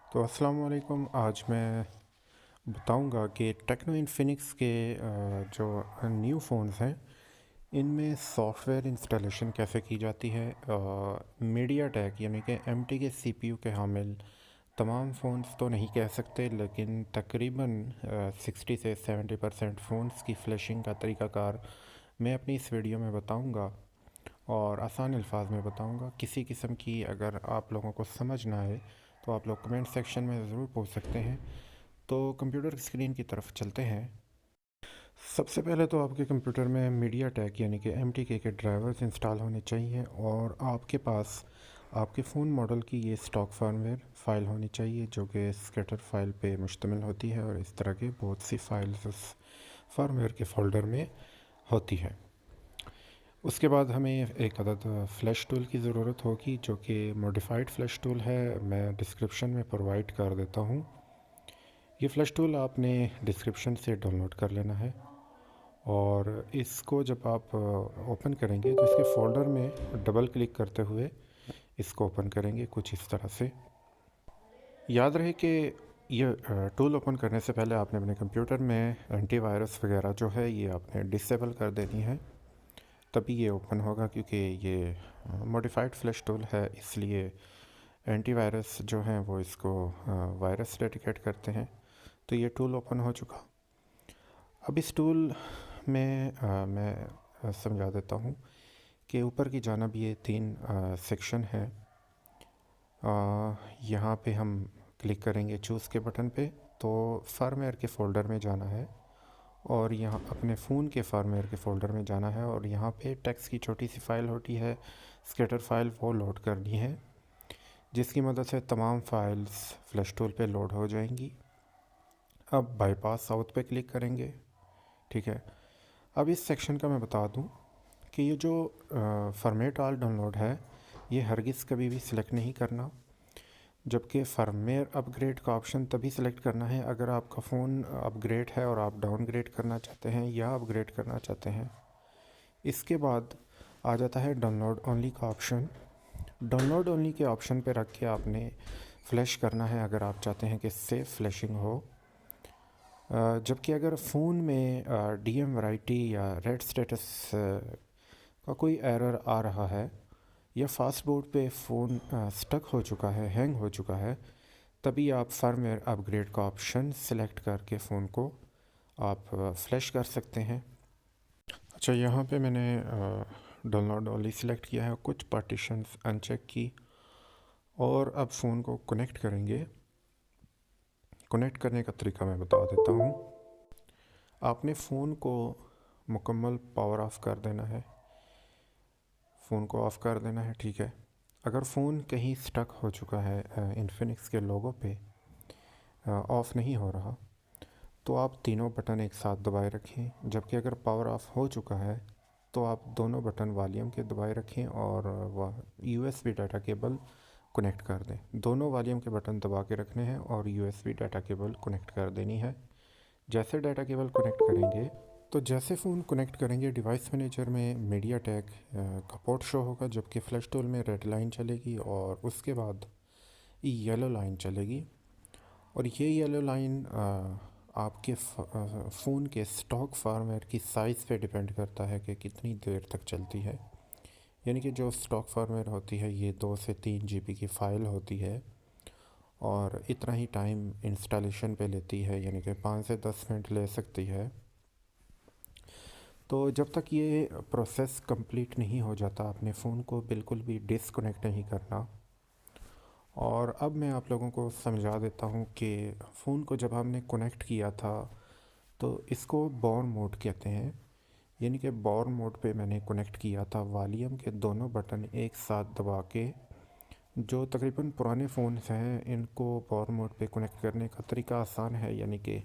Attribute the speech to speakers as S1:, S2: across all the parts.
S1: तो अस्सलाम वालेकुम। आज मैं बताऊंगा कि टेक्नो इन्फिनिक्स के जो न्यू फ़ोन्स हैं इनमें सॉफ्टवेयर इंस्टॉलेशन कैसे की जाती है। मीडिया टेक यानी कि एमटी के सीपीयू के हामिल तमाम फ़ोन्स तो नहीं कह सकते, लेकिन तकरीबन 60 से 70% फ़ोन्स की फ्लैशिंग का तरीक़ाकार मैं अपनी इस वीडियो में बताऊंगा और आसान अल्फाज में बताऊंगा। किसी किस्म की अगर आप लोगों को समझ ना आए तो आप लोग कमेंट सेक्शन में ज़रूर पूछ सकते हैं। तो कंप्यूटर की स्क्रीन की तरफ चलते हैं। सबसे पहले तो आपके कंप्यूटर में मीडिया टेक यानी कि एम के ड्राइवर्स इंस्टॉल होने चाहिए और आपके पास आपके फ़ोन मॉडल की ये स्टॉक फार्मवेयर फ़ाइल होनी चाहिए जो कि स्केटर फाइल पे मुश्तमिल होती है, और इस तरह की बहुत सी फाइल्स उस फार्मवेयर के फ़ोल्डर में होती है। उसके बाद हमें एक अदद फ़्लैश टूल की ज़रूरत होगी जो कि मॉडिफाइड फ़्लैश टूल है, मैं डिस्क्रिप्शन में प्रोवाइड कर देता हूँ। ये फ़्लैश टूल आपने डिस्क्रिप्शन से डाउनलोड कर लेना है और इसको जब आप ओपन करेंगे तो इसके फ़ोल्डर में डबल क्लिक करते हुए इसको ओपन करेंगे कुछ इस तरह से। याद रहे कि ये टूल ओपन करने से पहले आपने अपने कंप्यूटर में एंटीवायरस वगैरह जो है ये आपने डिसेबल कर देनी है, तभी ये ओपन होगा, क्योंकि ये मॉडिफाइड फ्लैश टूल है इसलिए एंटीवायरस जो हैं वो इसको वायरस डिटेक्ट करते हैं। तो ये टूल ओपन हो चुका। अब इस टूल में मैं समझा देता हूँ कि ऊपर की जानिब ये तीन सेक्शन है। यहाँ पे हम क्लिक करेंगे चूज़ के बटन पे तो फार्मवेयर के फ़ोल्डर में जाना है और यहाँ अपने फ़ोन के फार्मवेयर के फ़ोल्डर में जाना है और यहाँ पे टेक्स्ट की छोटी सी फ़ाइल होती है स्केटर फाइल, वो लोड करनी है, जिसकी मदद से तमाम फाइल्स फ्लैश टूल पे लोड हो जाएंगी। अब बाईपास साउथ पे क्लिक करेंगे। ठीक है। अब इस सेक्शन का मैं बता दूं कि ये जो फॉर्मेट ऑल डाउनलोड है ये हरगिज़ कभी भी सिलेक्ट नहीं करना, जबकि फर्मवेयर अपग्रेड का ऑप्शन तभी सिलेक्ट करना है अगर आपका फ़ोन अपग्रेड है और आप डाउनग्रेड करना चाहते हैं या अपग्रेड करना चाहते हैं। इसके बाद आ जाता है डाउनलोड ओनली का ऑप्शन। डाउनलोड ओनली के ऑप्शन पे रख के आपने फ़्लैश करना है अगर आप चाहते हैं कि सेफ़ फ्लैशिंग हो। जबकि अगर फ़ोन में डीएम वैरायटी या रेड स्टेटस का कोई एरर आ रहा है या फास्ट बोर्ड पे फ़ोन स्टक हो चुका है, हैंग हो चुका है, तभी आप फर्मवेयर अपग्रेड का ऑप्शन सेलेक्ट करके फ़ोन को आप फ्लैश कर सकते हैं। अच्छा, यहाँ पे मैंने डाउनलोड ओनली सिलेक्ट किया है, कुछ पार्टीशंस अनचेक की और अब फ़ोन को कनेक्ट करेंगे। कनेक्ट करने का तरीका मैं बता देता हूँ। आपने फ़ोन को मुकम्मल पावर ऑफ़ कर देना है, फ़ोन को ऑफ़ कर देना है। ठीक है। अगर फ़ोन कहीं स्टक हो चुका है इन्फिनिक्स के लोगो पे ऑफ़ नहीं हो रहा, तो आप तीनों बटन एक साथ दबाए रखें, जबकि अगर पावर ऑफ़ हो चुका है तो आप दोनों बटन वॉल्यूम के दबाए रखें और वह यूएसबी डाटा केबल कनेक्ट कर दें। दोनों वॉल्यूम के बटन दबा के रखने हैं और यूएसबी डाटा केबल कनेक्ट कर देनी है। जैसे डाटा केबल कनेक्ट करेंगे तो जैसे फ़ोन कनेक्ट करेंगे डिवाइस मैनेजर में मीडिया टेक का पोर्ट शो होगा, जबकि फ्लैश टूल में रेड लाइन चलेगी और उसके बाद येलो लाइन चलेगी। और ये येलो लाइन आपके फ़ोन के स्टॉक फार्मवेयर की साइज़ पे डिपेंड करता है कि कितनी देर तक चलती है। यानी कि जो स्टॉक फार्मवेयर होती है ये 2 से 3 GB की फ़ाइल होती है और इतना ही टाइम इंस्टॉलेशन पे लेती है, यानी कि 5 से 10 मिनट ले सकती है। तो जब तक ये प्रोसेस कंप्लीट नहीं हो जाता अपने फ़ोन को बिल्कुल भी डिसकनेक्ट नहीं करना। और अब मैं आप लोगों को समझा देता हूँ कि फ़ोन को जब हमने कनेक्ट किया था तो इसको बॉर्न मोड कहते हैं। यानी कि बॉर्न मोड पे मैंने कनेक्ट किया था, वॉल्यूम के दोनों बटन एक साथ दबा के। जो तकरीबन पुराने फ़ोन्स हैं इनको बॉर्न मोड पे कनेक्ट करने का तरीका आसान है, यानी कि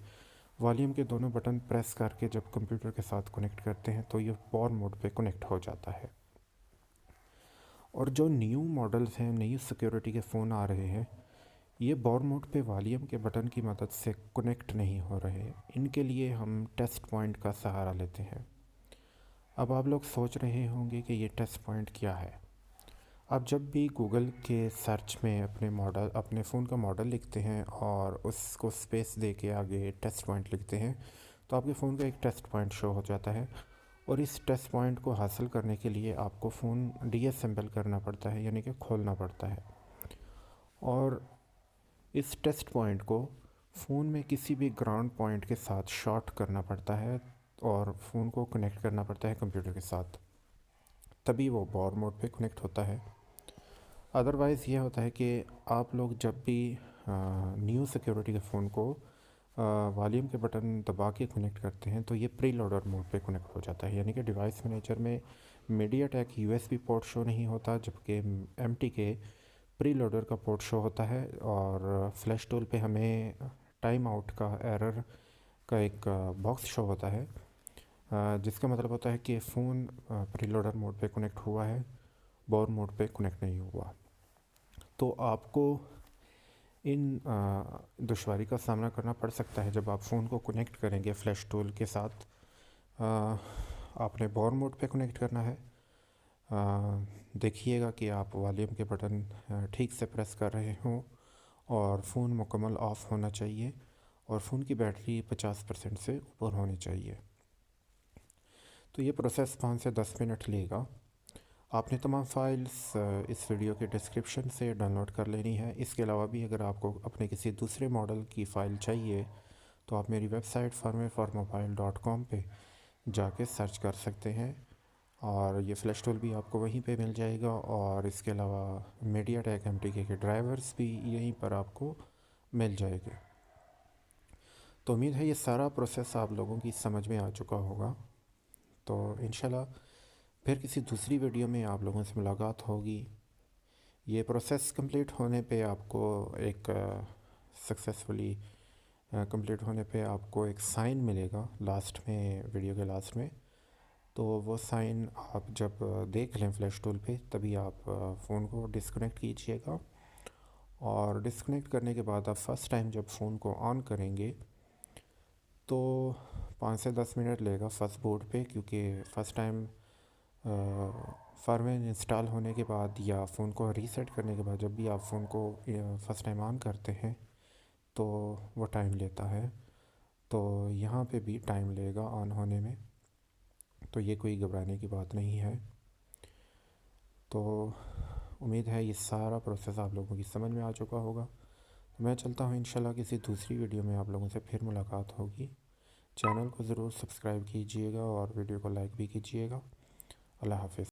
S1: वॉल्यूम के दोनों बटन प्रेस करके जब कंप्यूटर के साथ कनेक्ट करते हैं तो ये बॉर्न मोड पे कनेक्ट हो जाता है। और जो न्यू मॉडल्स हैं, नई सिक्योरिटी के फ़ोन आ रहे हैं, ये बॉर्न मोड पे वॉल्यूम के बटन की मदद से कनेक्ट नहीं हो रहे। इनके लिए हम टेस्ट पॉइंट का सहारा लेते हैं। अब आप लोग सोच रहे होंगे कि ये टेस्ट पॉइंट क्या है। आप जब भी गूगल के सर्च में अपने फ़ोन का मॉडल लिखते हैं और उसको स्पेस दे के आगे टेस्ट पॉइंट लिखते हैं, तो आपके फ़ोन का एक टेस्ट पॉइंट शो हो जाता है। और इस टेस्ट पॉइंट को हासिल करने के लिए आपको फ़ोन डीअसेंबल करना पड़ता है, यानी कि खोलना पड़ता है। और इस टेस्ट पॉइंट को फ़ोन में किसी भी ग्राउंड पॉइंट के साथ शॉर्ट करना पड़ता है और फ़ोन को कनेक्ट करना पड़ता है कंप्यूटर के साथ, तभी वो बॉर मोड पे कनेक्ट होता है। अदरवाइज़ ये होता है कि आप लोग जब भी न्यू सिक्योरिटी के फ़ोन को वॉल्यूम के बटन दबा के कनेक्ट करते हैं, तो ये प्री लोडर मोड पे कनेक्ट हो जाता है, यानी कि डिवाइस मैनेजर में मीडियाटेक यूएसबी पोर्ट शो नहीं होता, जबकि एमटी के प्री लोडर का पोर्ट शो होता है। और फ्लैश टूल पे हमें टाइम आउट का एरर का एक बॉक्स शो होता है, जिसका मतलब होता है कि फ़ोन प्री लोडर मोड पे कनेक्ट हुआ है, बॉर मोड पे कनेक्ट नहीं हुआ। तो आपको इन दुश्वारी का सामना करना पड़ सकता है जब आप फ़ोन को कनेक्ट करेंगे फ्लैश टूल के साथ। आपने बॉर मोड पे कनेक्ट करना है। देखिएगा कि आप वॉल्यूम के बटन ठीक से प्रेस कर रहे हों और फ़ोन मुकम्मल ऑफ़ होना चाहिए और फ़ोन की बैटरी 50% से ऊपर होनी चाहिए। तो ये प्रोसेस 5 से 10 मिनट लेगा। आपने तमाम फाइल्स इस वीडियो के डिस्क्रिप्शन से डाउनलोड कर लेनी है। इसके अलावा भी अगर आपको अपने किसी दूसरे मॉडल की फ़ाइल चाहिए तो आप मेरी वेबसाइट firmwareformobile.com पे जाके सर्च कर सकते हैं और ये फ्लैश टूल भी आपको वहीं पे मिल जाएगा। और इसके अलावा मीडियाटेक एमटीके के ड्राइवर्स भी यहीं पर आपको मिल जाएंगे। तो उम्मीद है ये सारा प्रोसेस आप लोगों की समझ में आ चुका होगा। तो इंशाल्लाह फिर किसी दूसरी वीडियो में आप लोगों से मुलाकात होगी। ये प्रोसेस कंप्लीट होने पे आपको एक सक्सेसफुली कंप्लीट होने पे आपको एक साइन मिलेगा लास्ट में, वीडियो के लास्ट में। तो वो साइन आप जब देख लें फ्लैश टूल पे, तभी आप फ़ोन को डिस्कनेक्ट कीजिएगा। और डिस्कनेक्ट करने के बाद आप फ़र्स्ट टाइम जब फ़ोन को ऑन करेंगे तो 5 से 10 मिनट लेगा फर्स्ट बूट पे, क्योंकि फ़र्स्ट टाइम फार्मवेयर इंस्टॉल होने के बाद या फ़ोन को रीसेट करने के बाद जब भी आप फ़ोन को फ़र्स्ट टाइम ऑन करते हैं तो वो टाइम लेता है। तो यहाँ पे भी टाइम लेगा ऑन होने में, तो ये कोई घबराने की बात नहीं है। तो उम्मीद है ये सारा प्रोसेस आप लोगों की समझ में आ चुका होगा। तो मैं चलता हूँ, इंशाल्लाह किसी दूसरी वीडियो में आप लोगों से फिर मुलाकात होगी। चैनल को ज़रूर सब्सक्राइब कीजिएगा और वीडियो को लाइक भी कीजिएगा। अल्लाह हाफ़िज़।